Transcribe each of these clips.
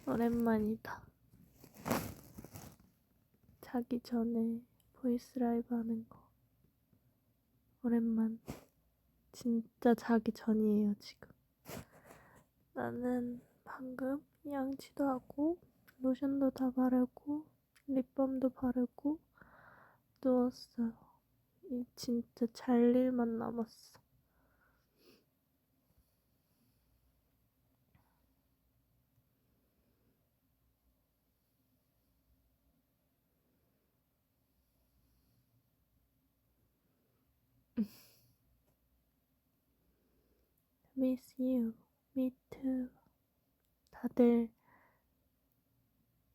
오랜만이다. 자기 전에 보이스 라이브 하는 거. 오랜만. 진짜 자기 전이에요, 지금. 나는 방금 양치도 하고, 로션도 다 바르고, 립밤도 바르고, 누웠어요. 진짜 잘 일만 남았어. Miss you. Me too. 다들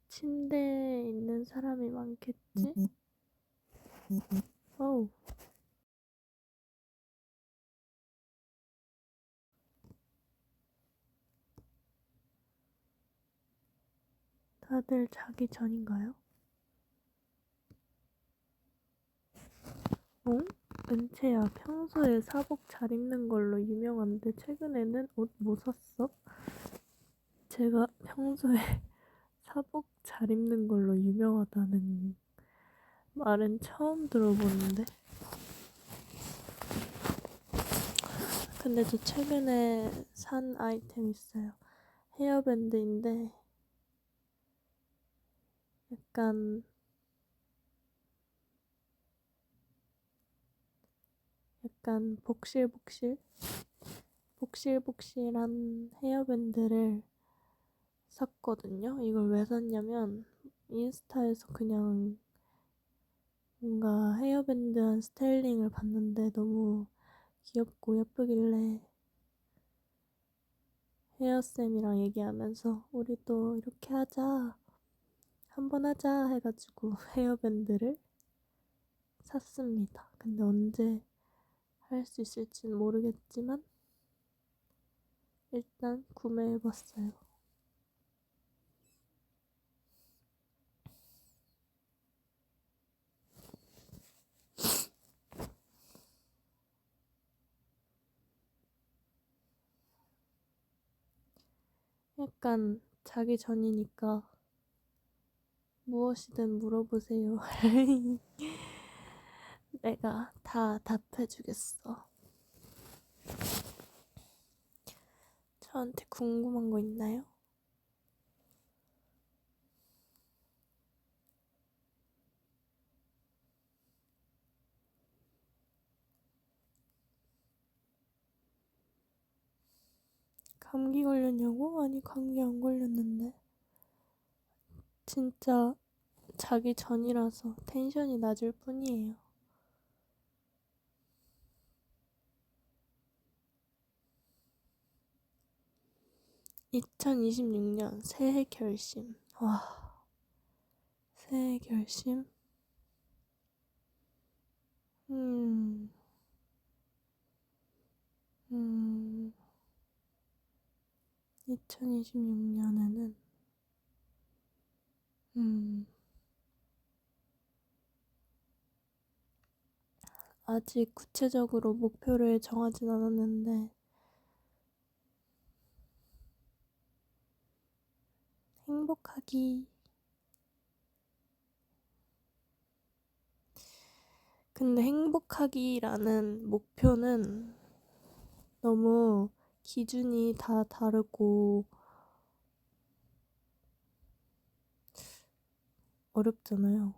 침대에 있는 사람이 많겠지? 어우. 다들 자기 전인가요? 응? 은채야, 평소에 사복 잘 입는 걸로 유명한데 최근에는 옷 뭐 샀어? 제가 평소에 사복 잘 입는 걸로 유명하다는 말은 처음 들어보는데. 근데 저 최근에 산 아이템 있어요. 헤어밴드인데 약간 복실복실한 헤어밴드를 샀거든요. 이걸 왜 샀냐면 인스타에서 그냥 뭔가 헤어밴드한 스타일링을 봤는데 너무 귀엽고 예쁘길래 헤어쌤이랑 얘기하면서 우리도 이렇게 하자, 한번 하자 해가지고 헤어밴드를 샀습니다. 근데 언제 할 수 있을지는 모르겠지만 일단 구매해봤어요. 약간 자기 전이니까 무엇이든 물어보세요. 내가 다 답해주겠어. 저한테 궁금한 거 있나요? 감기 걸렸냐고? 아니, 감기 안 걸렸는데. 진짜 자기 전이라서 텐션이 낮을 뿐이에요. (2026년) 새해 결심. 와, 새해 결심? 2026년에는 아직 구체적으로 목표를 정하진 않았는데 행복하기. 근데 행복하기라는 목표는 너무 기준이 다 다르고 어렵잖아요.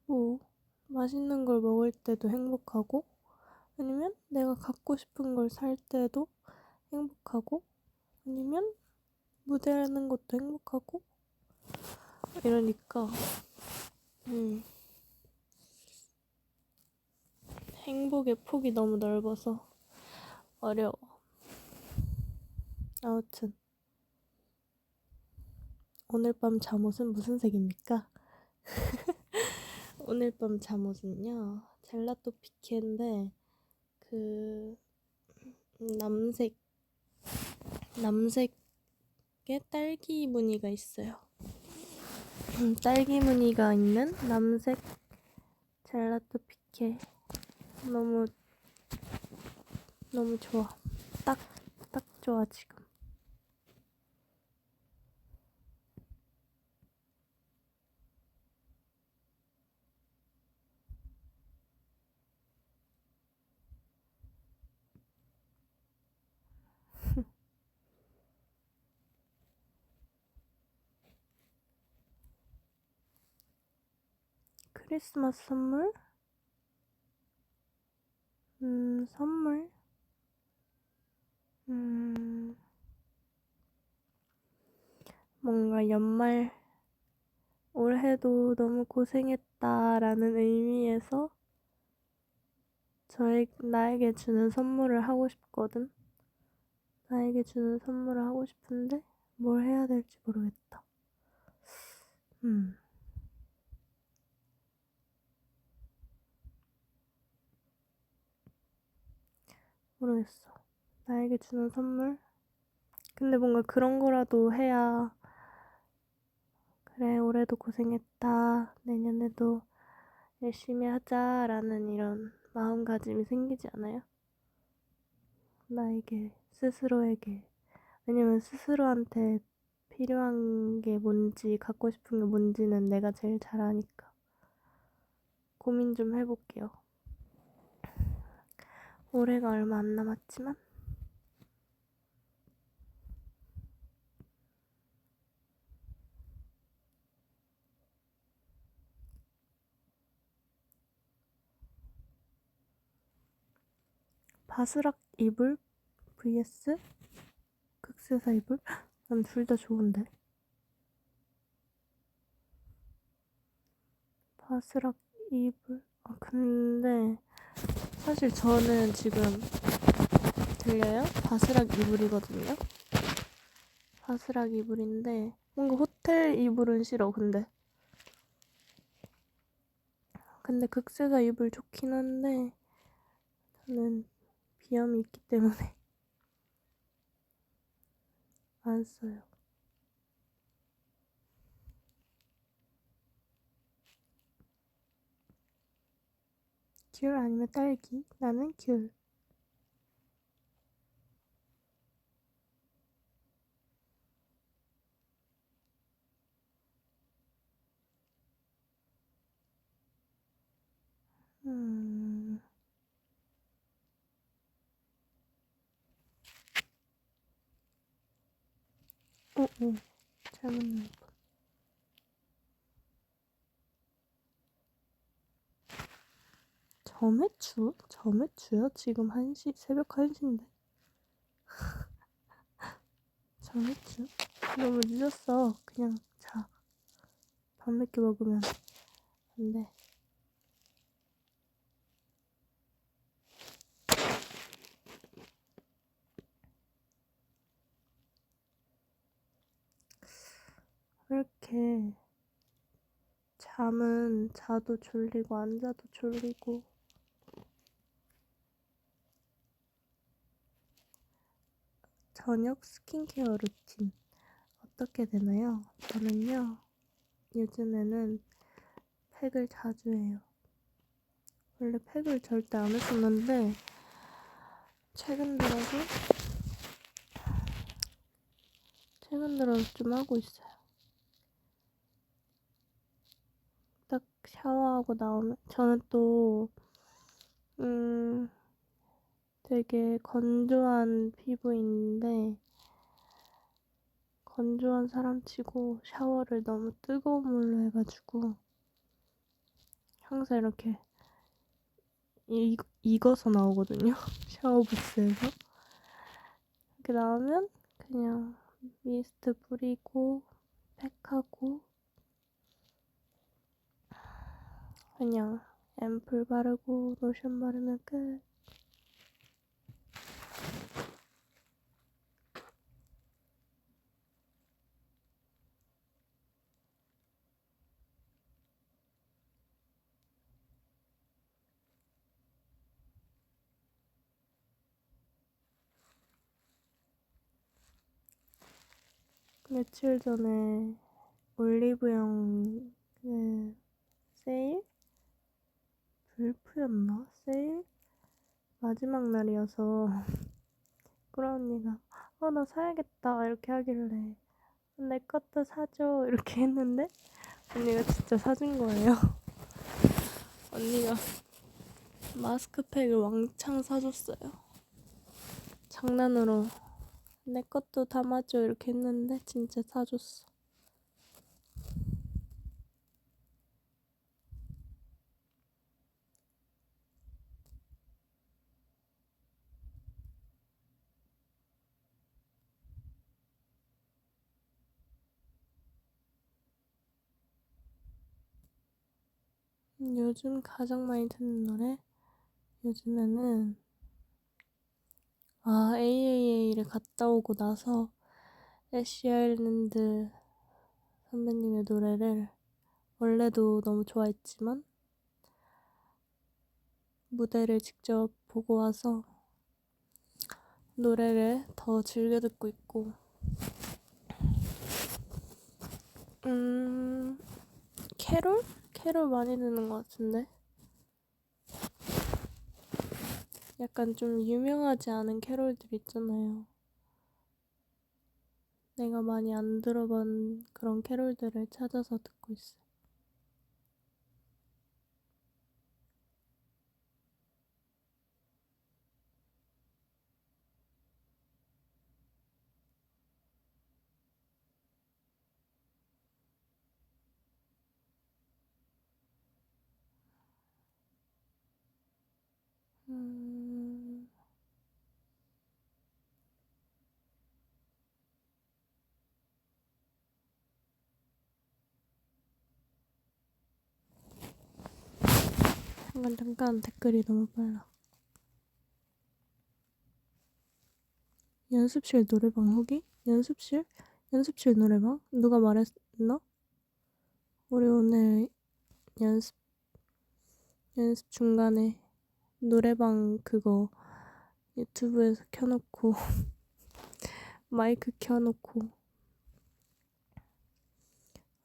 뭐 맛있는 걸 먹을 때도 행복하고, 아니면 내가 갖고 싶은 걸 살 때도 행복하고, 아니면 무대하는 것도 행복하고, 이러니까 행복의 폭이 너무 넓어서 어려워. 아무튼 오늘 밤 잠옷은 무슨 색입니까? 오늘 밤 잠옷은요, 젤라또 피케인데 그 남색에 딸기 무늬가 있어요. 딸기 무늬가 있는 남색 젤라또 피케. 너무 좋아. 딱 좋아, 지금. 크리스마스 선물? 선물? 뭔가 연말, 올해도 너무 고생했다라는 의미에서 나에게 주는 선물을 하고 싶거든. 나에게 주는 선물을 하고 싶은데 뭘 해야 될지 모르겠다. 모르겠어. 나에게 주는 선물? 근데 뭔가 그런 거라도 해야 그래, 올해도 고생했다. 내년에도 열심히 하자라는 이런 마음가짐이 생기지 않아요? 나에게, 스스로에게. 왜냐면 스스로한테 필요한 게 뭔지, 갖고 싶은 게 뭔지는 내가 제일 잘 아니까. 고민 좀 해볼게요. 올해가 얼마 안 남았지만. 바스락 이불 vs 극세사 이불? 난 둘 다 좋은데. 바스락 이불. 근데 사실 저는 지금 들려요? 바스락 이불이거든요. 바스락 이불인데 뭔가 호텔 이불은 싫어. 근데 극세사 이불 좋긴 한데 저는 비염이 있기 때문에 안 써요. 귤 아니면 딸기? 나는 귤. 음. 오, 잘못 눌렀다. 점액추? 점액추요? 지금 1시, 새벽 1시인데. 점액추? 너무 늦었어. 그냥 자. 밥 몇 개 먹으면 안 돼. 왜 이렇게 잠은 자도 졸리고 안 자도 졸리고. 저녁 스킨케어 루틴 어떻게 되나요? 저는요, 요즘에는 팩을 자주 해요. 원래 팩을 절대 안 했었는데 최근 들어서 좀 하고 있어요. 딱 샤워하고 나오면 저는 또 되게 건조한 피부인데 건조한 사람치고 샤워를 너무 뜨거운 물로 해가지고 항상 이렇게 익어서 나오거든요. 샤워부스에서. 이렇게 나오면 그냥 미스트 뿌리고 팩하고 그냥 앰플 바르고 로션 바르면 끝. 며칠 전에 올리브영 세일? 불프였나? 세일? 마지막 날이어서 꾸라 언니가 나 사야겠다 이렇게 하길래 내 것도 사줘 이렇게 했는데 언니가 진짜 사준 거예요. 언니가 마스크팩을 왕창 사줬어요. 장난으로 내 것도 담아줘 이렇게 했는데 진짜 사줬어. 요즘 가장 많이 듣는 노래? 요즘에는 AAA를 갔다 오고 나서 애쉬 아일랜드 선배님의 노래를 원래도 너무 좋아했지만 무대를 직접 보고 와서 노래를 더 즐겨 듣고 있고 캐롤? 캐롤 많이 듣는 것 같은데 약간 좀 유명하지 않은 캐롤들 있잖아요. 내가 많이 안 들어본 그런 캐롤들을 찾아서 듣고 있어. 잠깐 댓글이 너무 빨라. 연습실 노래방 후기? 연습실 노래방? 누가 말했나? 우리 오늘 연습 중간에 노래방 그거 유튜브에서 켜놓고 마이크 켜놓고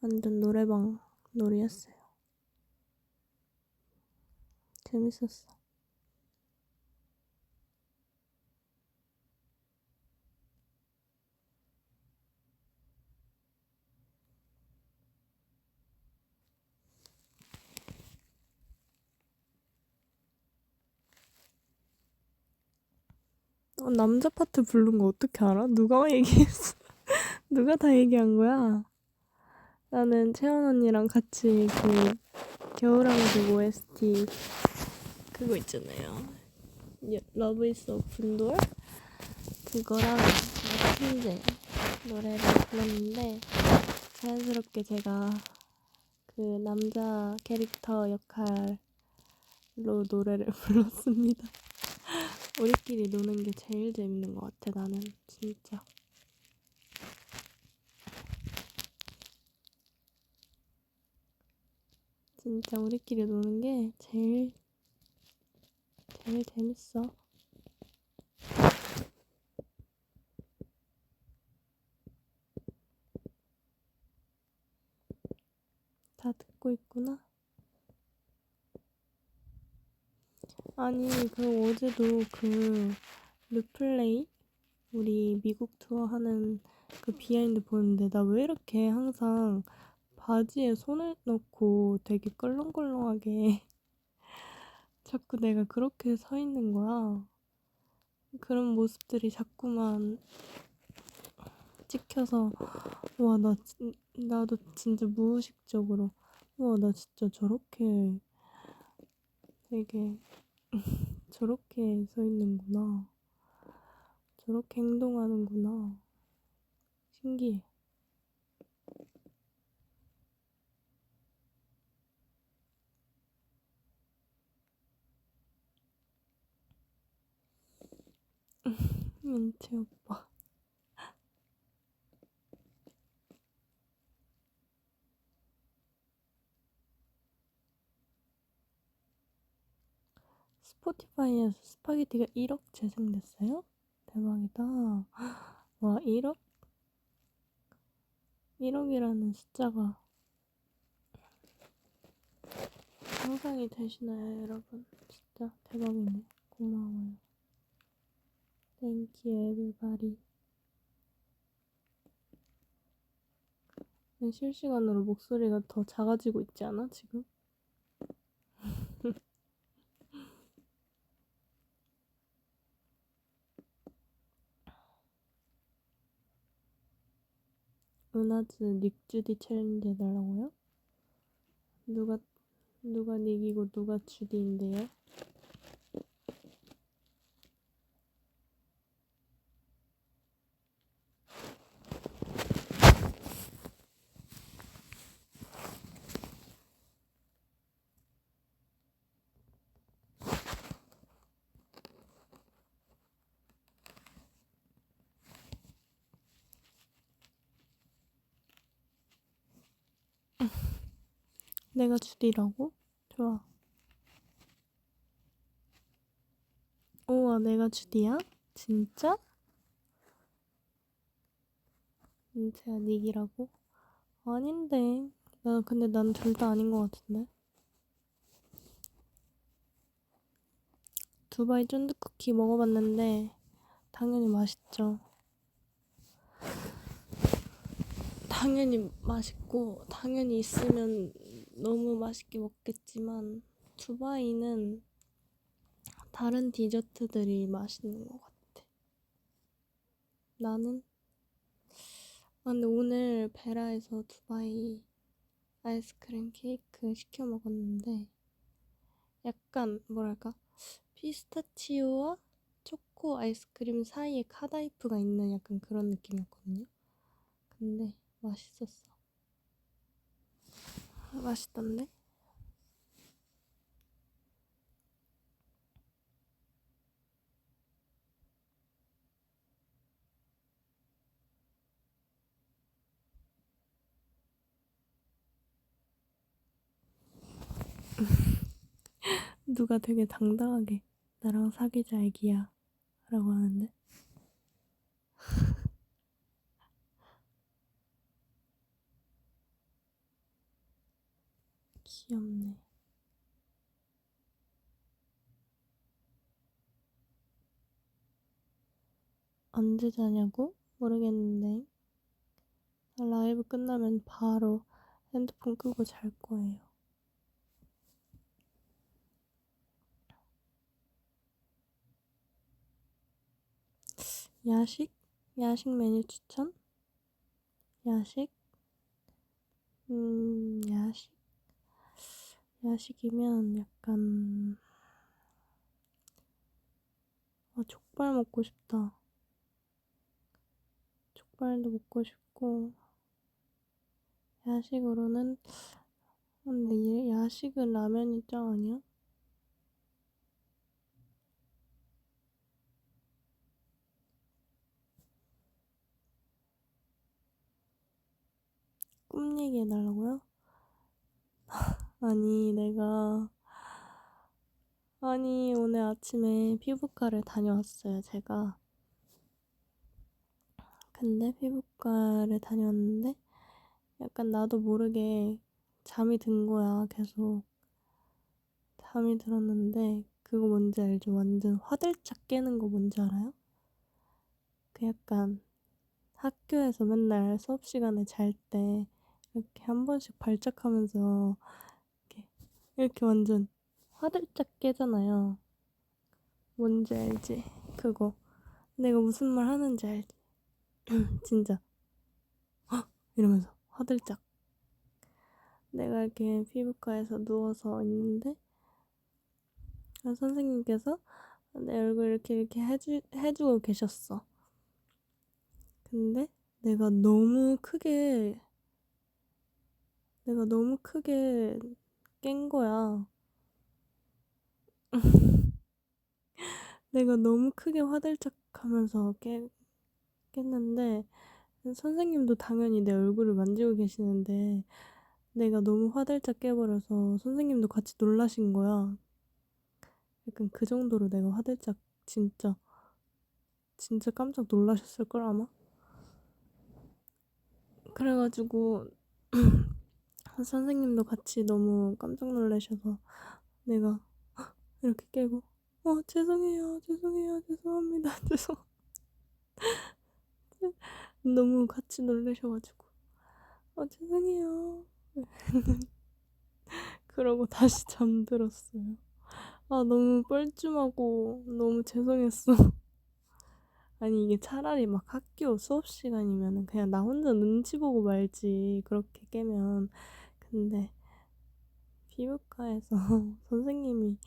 완전 노래방 놀이했어요. 재밌었어. 남자 파트 부른 거 어떻게 알아? 누가 얘기했어? 누가 다 얘기한 거야? 나는 채원 언니랑 같이 그 겨울왕국 OST 그거 있잖아요. 러브 이즈 오픈 도어? 그거랑 마틴제 노래를 불렀는데 자연스럽게 제가 그 남자 캐릭터 역할로 노래를 불렀습니다. 우리끼리 노는 게 제일 재밌는 것 같아, 나는 진짜. 진짜 우리끼리 노는 게 제일 재밌어. 다 듣고 있구나. 아니, 어제도 르플레이? 우리 미국 투어 하는 그 비하인드 보는데 나 왜 이렇게 항상 바지에 손을 넣고 되게 껄렁껄렁하게 자꾸 내가 그렇게 서 있는 거야. 그런 모습들이 자꾸만 찍혀서 와, 나도 진짜 무의식적으로 와, 나 진짜 저렇게 되게 저렇게 서 있는구나. 저렇게 행동하는구나. 신기해. 민채 오빠. 스포티파이에서 스파게티가 1억 재생됐어요? 대박이다. 와, 1억? 1억이라는 숫자가 상상이 되시나요, 여러분? 진짜 대박이네. 고마워요. Thank you, everybody. 실시간으로 목소리가 더 작아지고 있지 않아, 지금? 은하즈 닉주디 챌린지 해달라고요? 누가 닉이고 누가 주디인데요? 내가 주디라고? 좋아. 우와, 내가 주디야? 진짜? 제가 닉이라고? 아닌데. 근데 난 둘 다 아닌 것 같은데. 두바이 쫀득쿠키 먹어봤는데 당연히 맛있죠. 당연히 맛있고 당연히 있으면 너무 맛있게 먹겠지만 두바이는 다른 디저트들이 맛있는 것 같아. 나는? 근데 오늘 베라에서 두바이 아이스크림 케이크 시켜 먹었는데 약간 뭐랄까 피스타치오와 초코 아이스크림 사이에 카다이프가 있는 약간 그런 느낌이었거든요. 근데 맛있었어. 맛있던데? 누가 되게 당당하게 나랑 사귀자 애기야 라고 하는데 귀엽네. 언제 자냐고? 모르겠는데 라이브 끝나면 바로 핸드폰 끄고 잘 거예요. 야식? 야식 메뉴 추천? 야식? 야식? 야식이면 약간 족발 먹고 싶다. 족발도 먹고 싶고 야식으로는 근데 야식은 라면이 짱 아니야? 꿈 얘기해달라고요? 아니 오늘 아침에 피부과를 다녀왔어요 제가. 근데 피부과를 다녀왔는데 약간 나도 모르게 잠이 든 거야. 계속 잠이 들었는데 그거 뭔지 알죠? 완전 화들짝 깨는 거 뭔지 알아요? 그 약간 학교에서 맨날 수업 시간에 잘 때 이렇게 한 번씩 발작하면서 이렇게 완전 화들짝 깨잖아요. 뭔지 알지? 그거. 내가 무슨 말 하는지 알지? 진짜. 이러면서 화들짝. 내가 이렇게 피부과에서 누워서 있는데 선생님께서 내 얼굴 이렇게 해주고 계셨어. 근데 내가 너무 크게 깬 거야. 내가 너무 크게 화들짝 하면서 깼는데 선생님도 당연히 내 얼굴을 만지고 계시는데 내가 너무 화들짝 깨버려서 선생님도 같이 놀라신 거야. 약간 그 정도로 내가 화들짝 진짜 깜짝 놀라셨을걸 아마? 그래가지고 선생님도 같이 너무 깜짝 놀라셔서 내가 이렇게 깨고 죄송해요 죄송합니다 죄송 너무 같이 놀라셔가지고 죄송해요. 그러고 다시 잠들었어요. 너무 뻘쭘하고 너무 죄송했어. 아니, 이게 차라리 막 학교 수업 시간이면 그냥 나 혼자 눈치 보고 말지, 그렇게 깨면. 근데 피부과에서 선생님이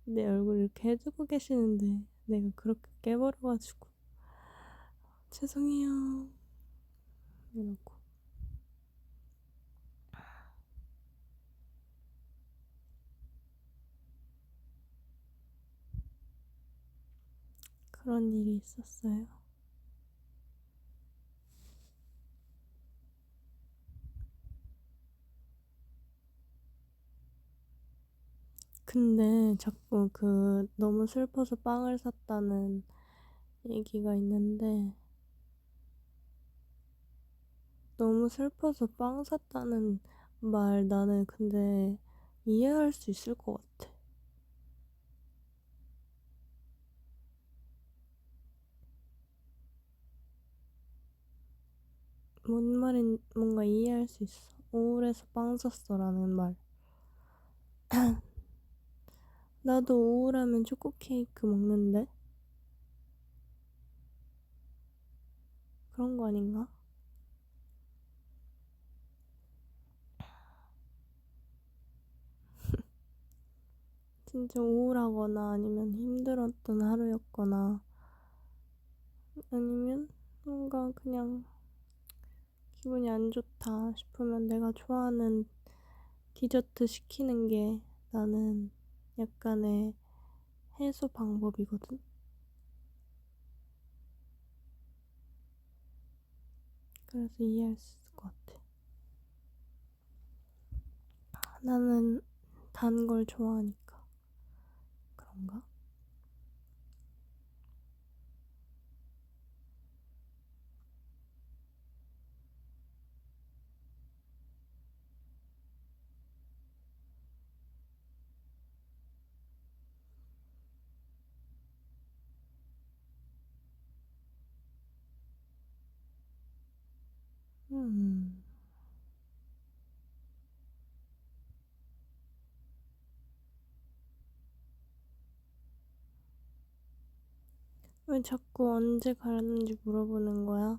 내 얼굴 이렇게 해주고 계시는데 내가 그렇게 깨버려가지고 죄송해요 이러고. 그런 일이 있었어요. 근데 자꾸 너무 슬퍼서 빵을 샀다는 얘기가 있는데, 너무 슬퍼서 빵 샀다는 말 나는 근데 이해할 수 있을 것 같아. 뭔 말인 뭔가 이해할 수 있어. 우울해서 빵 샀어라는 말. 나도 우울하면 초코 케이크 먹는데. 그런 거 아닌가? 진짜 우울하거나 아니면 힘들었던 하루였거나 아니면 뭔가 그냥 기분이 안 좋다 싶으면 내가 좋아하는 디저트 시키는 게 나는 약간의 해소 방법이거든. 그래서 이해할 수 있을 것 같아. 나는 단 걸 좋아하니까 그런가? 음. 왜 자꾸 언제 가는지 물어보는 거야?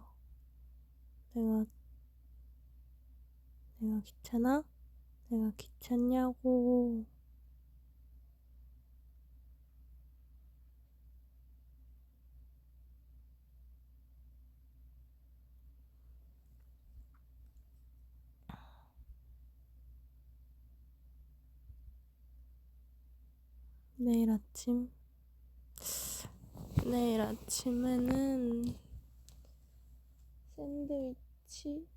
내가 귀찮아? 내가 귀찮냐고. 내일 아침? 내일 아침에는 샌드위치?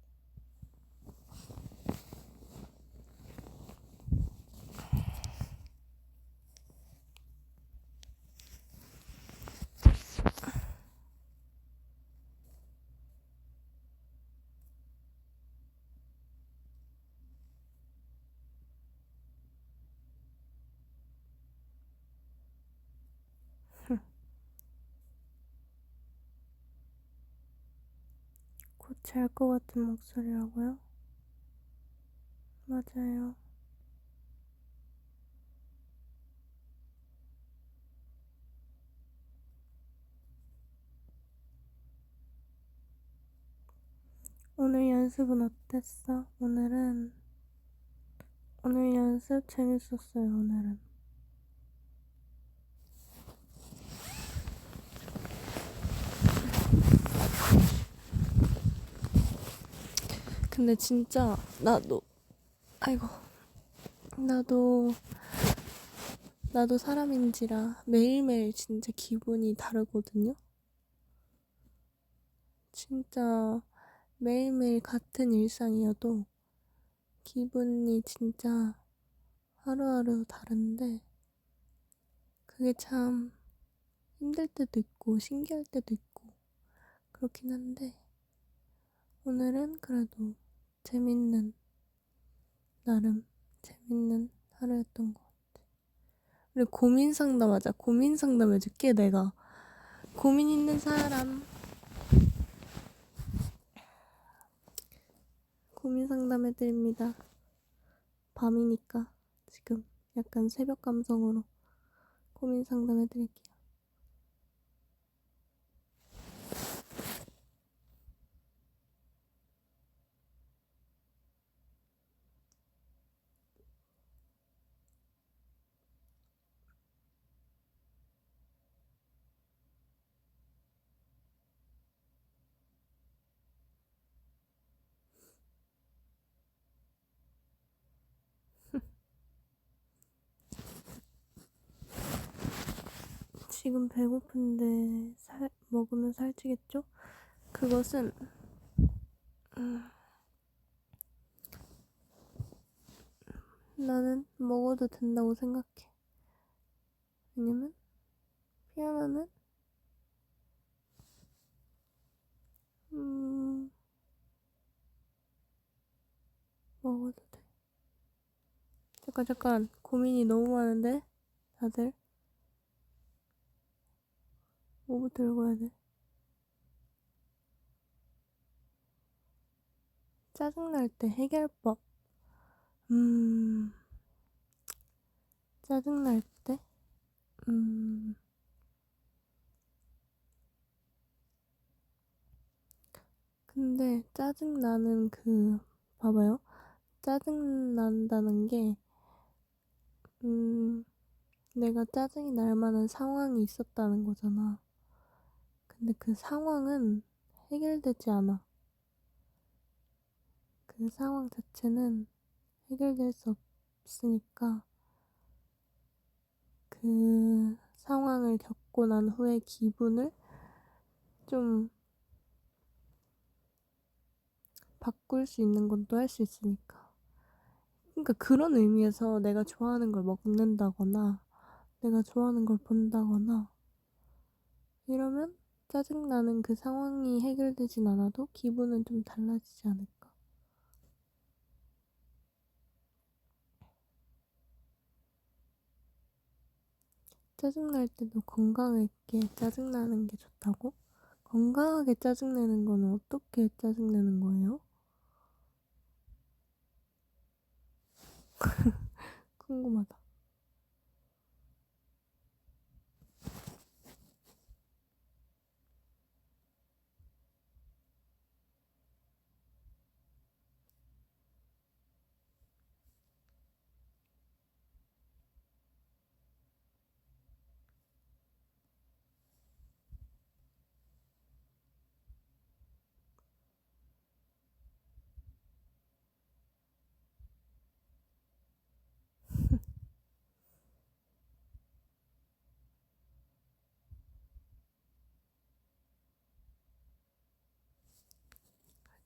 곧 잘 것 같은 목소리라고요? 맞아요. 오늘 연습은 어땠어? 오늘 연습 재밌었어요, 오늘은. 근데 진짜, 아이고, 나도, 나도 사람인지라 매일매일 진짜 기분이 다르거든요? 진짜 매일매일 같은 일상이어도 기분이 진짜 하루하루 다른데, 그게 참 힘들 때도 있고 신기할 때도 있고 그렇긴 한데, 오늘은 그래도 재밌는, 나름 재밌는 하루였던 것 같아. 그리고 고민 상담하자. 고민 상담해줄게, 내가. 고민 있는 사람. 고민 상담해드립니다. 밤이니까 지금 약간 새벽 감성으로 고민 상담해드릴게요. 지금 배고픈데 먹으면 살찌겠죠? 그것은 나는 먹어도 된다고 생각해. 왜냐면 피아노는 먹어도 돼. 잠깐 고민이 너무 많은데 다들 뭐부터 읽어야 돼? 짜증날 때 해결법. 짜증날 때? 근데 짜증나는 봐봐요. 짜증난다는 게, 내가 짜증이 날 만한 상황이 있었다는 거잖아. 근데 그 상황은 해결되지 않아. 그 상황 자체는 해결될 수 없으니까 그 상황을 겪고 난 후에 기분을 좀 바꿀 수 있는 건 또 할 수 있으니까. 그러니까 그런 의미에서 내가 좋아하는 걸 먹는다거나 내가 좋아하는 걸 본다거나 이러면 짜증나는 그 상황이 해결되진 않아도 기분은 좀 달라지지 않을까. 짜증날 때도 건강하게 짜증나는 게 좋다고? 건강하게 짜증내는 거는 어떻게 짜증내는 거예요? 궁금하다.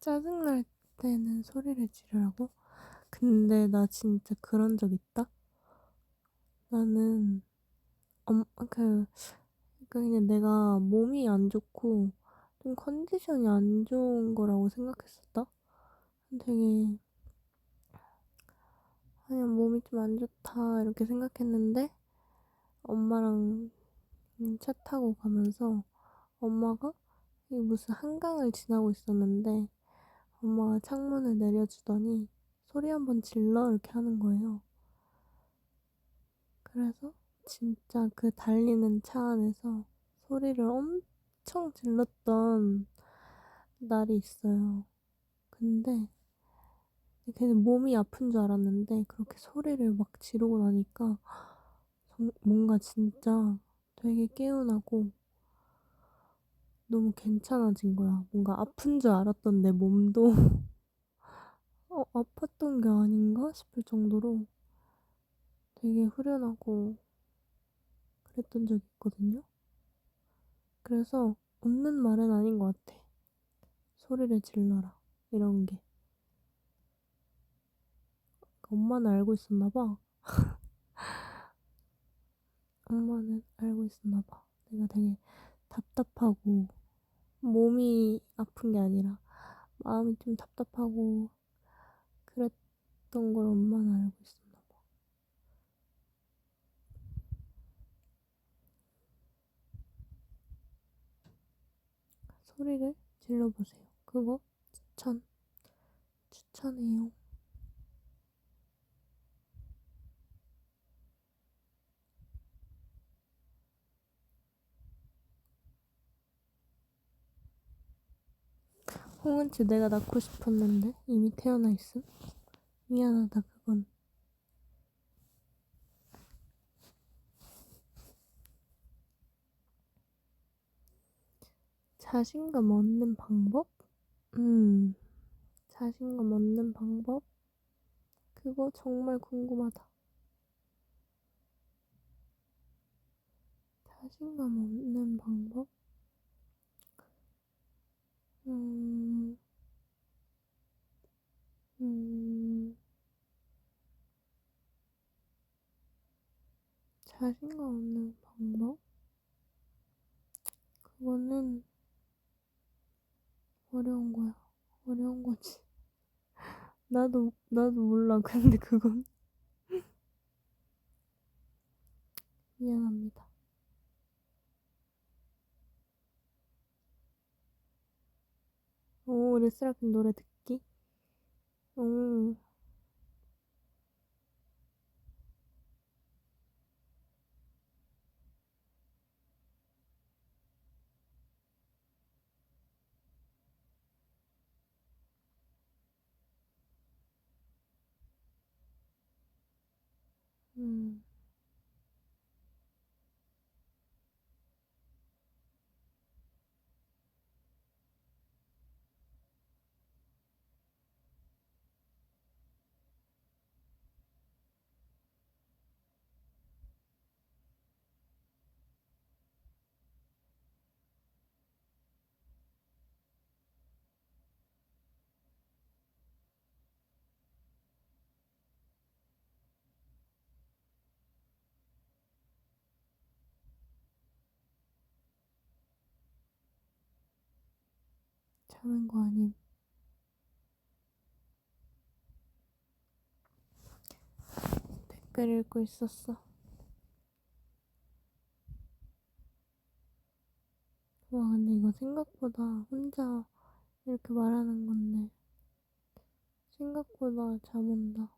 짜증날 때는 소리를 지르라고? 근데 나 진짜 그런 적 있다? 나는 그냥 내가 몸이 안 좋고 좀 컨디션이 안 좋은 거라고 생각했었다. 되게 그냥 몸이 좀 안 좋다 이렇게 생각했는데 엄마랑 차 타고 가면서 엄마가 무슨 한강을 지나고 있었는데 엄마가 창문을 내려주더니 소리 한번 질러 이렇게 하는 거예요. 그래서 진짜 그 달리는 차 안에서 소리를 엄청 질렀던 날이 있어요. 근데 걔는 몸이 아픈 줄 알았는데 그렇게 소리를 막 지르고 나니까 뭔가 진짜 되게 개운하고 너무 괜찮아진 거야. 뭔가 아픈 줄 알았던 내 몸도 아팠던 게 아닌가 싶을 정도로 되게 후련하고 그랬던 적이 있거든요. 그래서 없는 말은 아닌 것 같아. 소리를 질러라. 이런 게. 엄마는 알고 있었나 봐. 엄마는 알고 있었나 봐. 내가 되게 답답하고 몸이 아픈 게 아니라 마음이 좀 답답하고 그랬던 걸 엄마는 알고 있었나 봐. 소리를 질러보세요. 그거 추천. 괜찮아요. 홍은치 내가 낳고 싶었는데 이미 태어나 있음. 미안하다 그건. 자신감 얻는 방법? 자신감 얻는 방법? 그거 정말 궁금하다. 자신감 얻는 방법? 음, 자신감 얻는 방법? 그거는 어려운 거야. 어려운 거지. 나도 몰라. 근데 그건 미안합니다. 오, 르세라핌 노래 듣기? 오, 음, 참은 거 아님. 댓글 읽고 있었어. 와, 근데 이거 생각보다 혼자 이렇게 말하는 건데, 생각보다 잠 온다.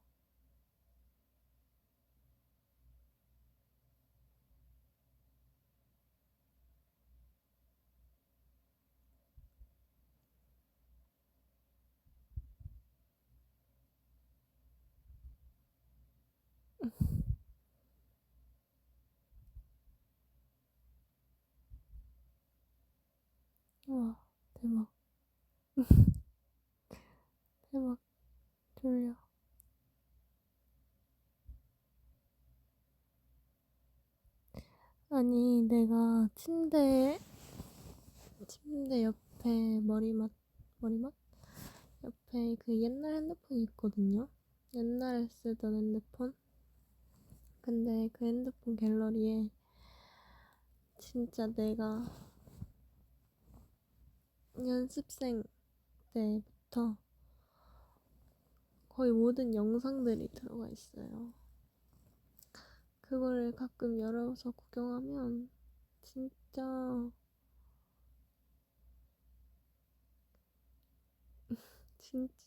와, 대박. 대박. 졸려. 아니, 내가 침대 옆에 머리맡? 옆에 그 옛날 핸드폰이 있거든요. 옛날에 쓰던 핸드폰. 근데 그 핸드폰 갤러리에 진짜 내가 연습생 때부터 거의 모든 영상들이 들어가 있어요. 그거를 가끔 열어서 구경하면 진짜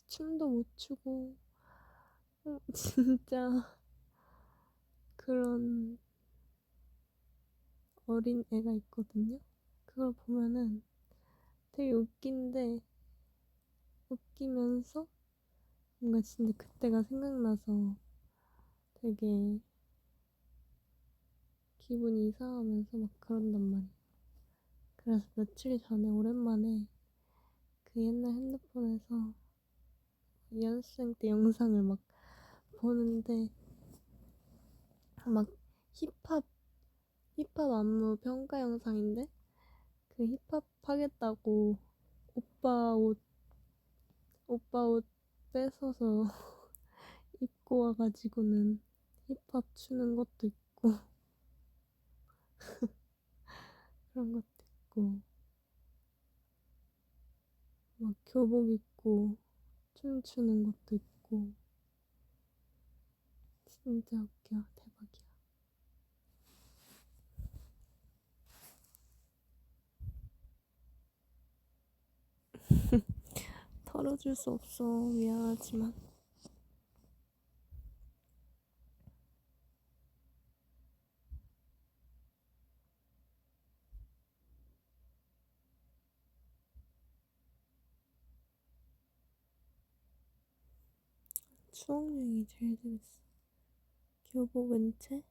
춤도 못 추고 진짜 그런 어린 애가 있거든요. 그걸 보면은 되게 웃기면서 뭔가 진짜 그때가 생각나서 되게 기분이 이상하면서 막 그런단 말이야. 그래서 며칠 전에 오랜만에 그 옛날 핸드폰에서 연습생 때 영상을 막 보는데 막 힙합 안무 평가 영상인데 그 힙합 하겠다고 오빠 옷 오빠 옷 뺏어서 입고 와가지고는 힙합 추는 것도 있고 그런 것도 있고 막 교복 입고 춤추는 것도 있고 진짜 웃겨. 대박이야. 털어줄 수 없어. 미안하지만. 수학여행이 제일 재밌어. 교복 은채?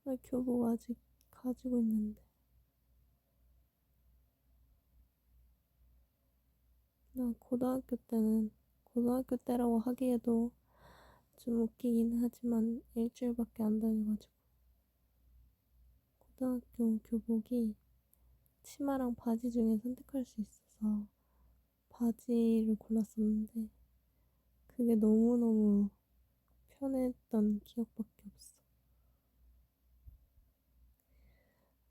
나 교복 아직 가지고 있는데. 나 고등학교 때라고 하기에도 좀 웃기긴 하지만 일주일밖에 안 다녀가지고. 고등학교 교복이 치마랑 바지 중에 선택할 수 있어서 바지를 골랐었는데 그게 너무너무 편했던 기억밖에 없어.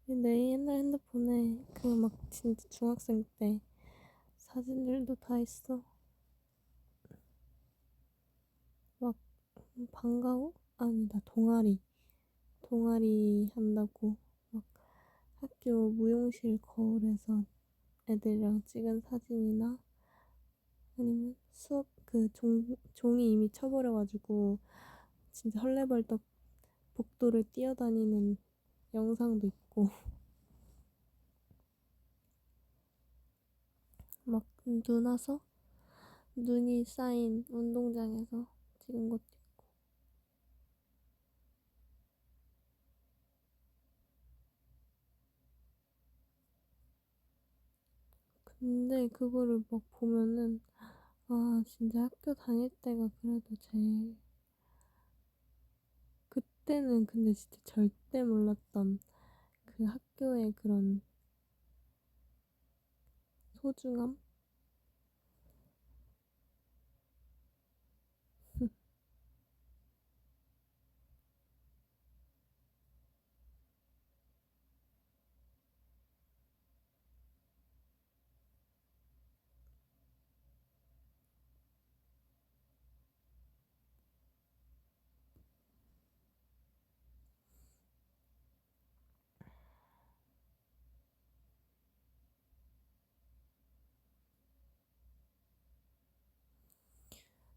내 옛날 핸드폰에 그 막 진짜 중학생 때 사진들도 다 있어. 막 방과후? 아니다, 동아리 한다고 막 학교 무용실 거울에서 애들이랑 찍은 사진이나 아니면 수업 종이 이미 쳐버려가지고 진짜 헐레벌떡 복도를 뛰어다니는 영상도 있고 막 눈이 쌓인 운동장에서 찍은 것도 있고. 근데 그거를 막 보면은 아 진짜 학교 다닐 때가 그래도 제일 그때는 근데 진짜 절대 몰랐던 그 학교의 그런 소중함?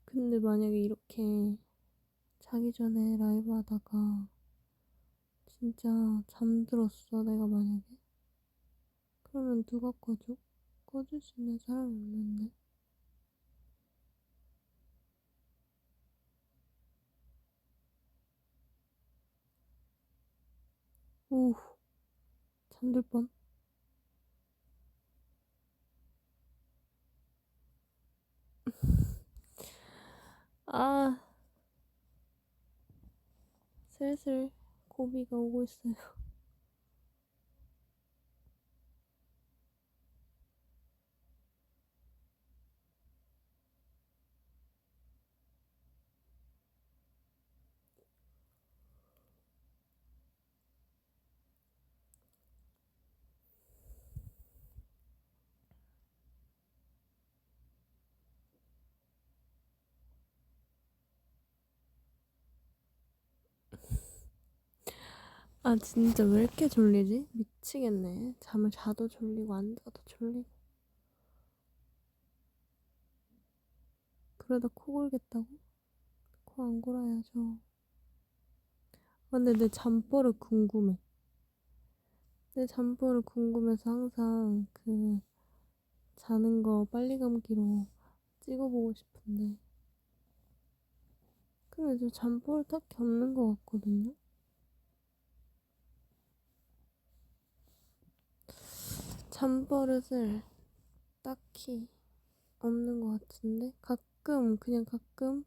근데 만약에 이렇게 자기 전에 라이브 하다가 진짜 잠들었어, 내가 만약에. 그러면 누가 꺼줘? 꺼줄 수 있는 사람이 없는데. 오, 잠들 뻔. 아, 슬슬 고비가 오고 있어요. 아, 진짜 왜 이렇게 졸리지? 미치겠네. 잠을 자도 졸리고 안 자도 졸리고. 그러다 코 골겠다고? 코 안 골아야죠. 근데 내 잠버릇 궁금해. 내 잠버릇 궁금해서 항상 그 자는 거 빨리 감기로 찍어보고 싶은데. 근데 저 잠버릇 딱히 없는 것 같거든요? 잠버릇을 딱히 없는 것 같은데? 그냥 가끔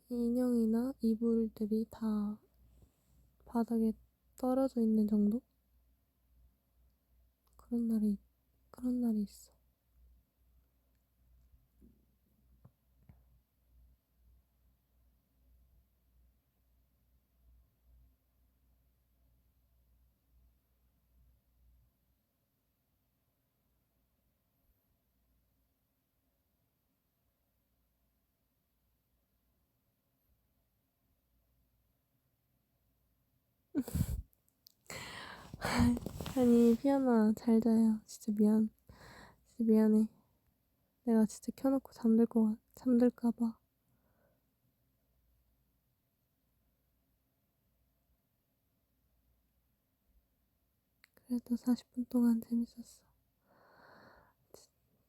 인형이나 이불들이 다 바닥에 떨어져 있는 정도? 그런 날이, 그런 날이 있어. 아니, 피아나 잘 자요. 진짜 미안해. 내가 진짜 켜놓고 잠들까봐. 그래도 40분 동안 재밌었어.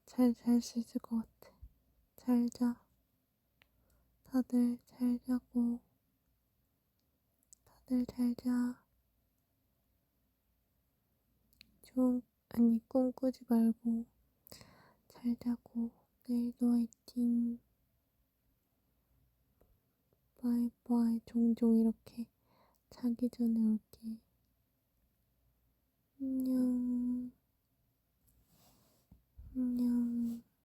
잘 잘 수 있을 것 같아. 잘 자. 다들 잘 자고. 다들 잘 자. 꿈 꾸지 말고 잘 자고. 내일도 화이팅. 바이바이. 종종 이렇게 자기 전에 올게. 안녕.